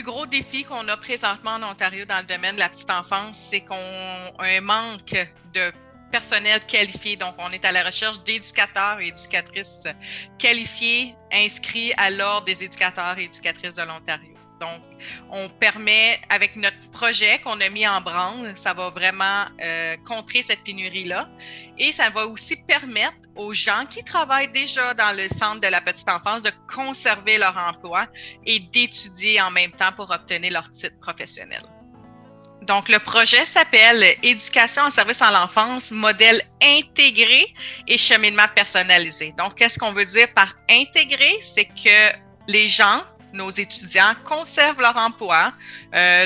gros défi qu'on a présentement en Ontario dans le domaine de la petite enfance, c'est qu'on a un manque de personnel qualifié. Donc, on est à la recherche d'éducateurs et éducatrices qualifiés, inscrits à l'Ordre des éducateurs et éducatrices de l'Ontario. Donc, on permet, avec notre projet qu'on a mis en branle, ça va vraiment contrer cette pénurie-là. Et ça va aussi permettre aux gens qui travaillent déjà dans le centre de la petite enfance de conserver leur emploi et d'étudier en même temps pour obtenir leur titre professionnel. Donc, le projet s'appelle Éducation en service à l'enfance, modèle intégré et cheminement personnalisé. Donc, qu'est-ce qu'on veut dire par intégré? C'est que les gens, nos étudiants, conservent leur emploi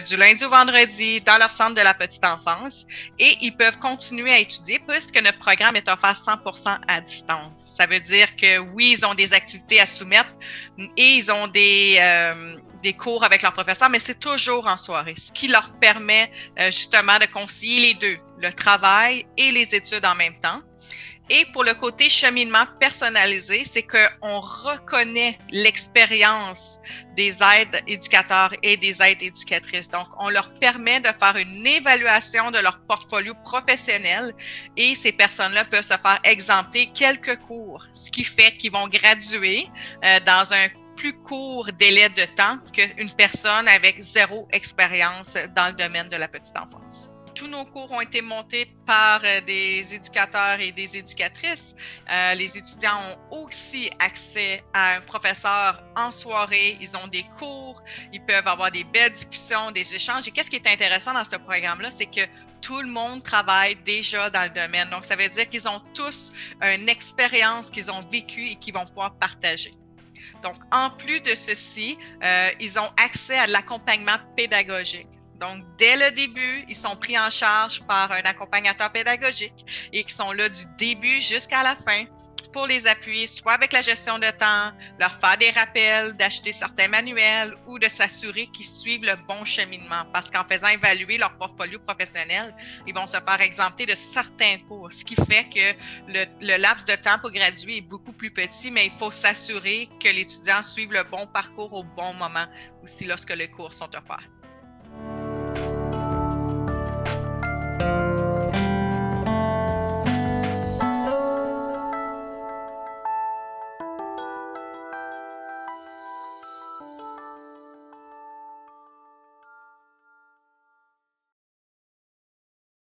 du lundi au vendredi dans leur centre de la petite enfance et ils peuvent continuer à étudier puisque notre programme est offert 100% à distance. Ça veut dire que oui, ils ont des activités à soumettre et ils ont des cours avec leurs professeurs, mais c'est toujours en soirée, ce qui leur permet justement de concilier les deux, le travail et les études en même temps. Et pour le côté cheminement personnalisé, c'est qu'on reconnaît l'expérience des aides éducateurs et des aides éducatrices. Donc, on leur permet de faire une évaluation de leur portfolio professionnel et ces personnes-là peuvent se faire exempter quelques cours, ce qui fait qu'ils vont graduer dans un plus court délai de temps qu'une personne avec zéro expérience dans le domaine de la petite enfance. Tous nos cours ont été montés par des éducateurs et des éducatrices. Les étudiants ont aussi accès à un professeur en soirée. Ils ont des cours, ils peuvent avoir des belles discussions, des échanges. Et qu'est-ce qui est intéressant dans ce programme-là, c'est que tout le monde travaille déjà dans le domaine. Donc, ça veut dire qu'ils ont tous une expérience qu'ils ont vécue et qu'ils vont pouvoir partager. Donc, en plus de ceci, ils ont accès à l'accompagnement pédagogique. Donc, dès le début, ils sont pris en charge par un accompagnateur pédagogique et qui sont là du début jusqu'à la fin pour les appuyer, soit avec la gestion de temps, leur faire des rappels, d'acheter certains manuels ou de s'assurer qu'ils suivent le bon cheminement. Parce qu'en faisant évaluer leur portfolio professionnel, ils vont se faire exempter de certains cours, ce qui fait que le laps de temps pour graduer est beaucoup plus petit, mais il faut s'assurer que l'étudiant suive le bon parcours au bon moment aussi lorsque les cours sont offerts.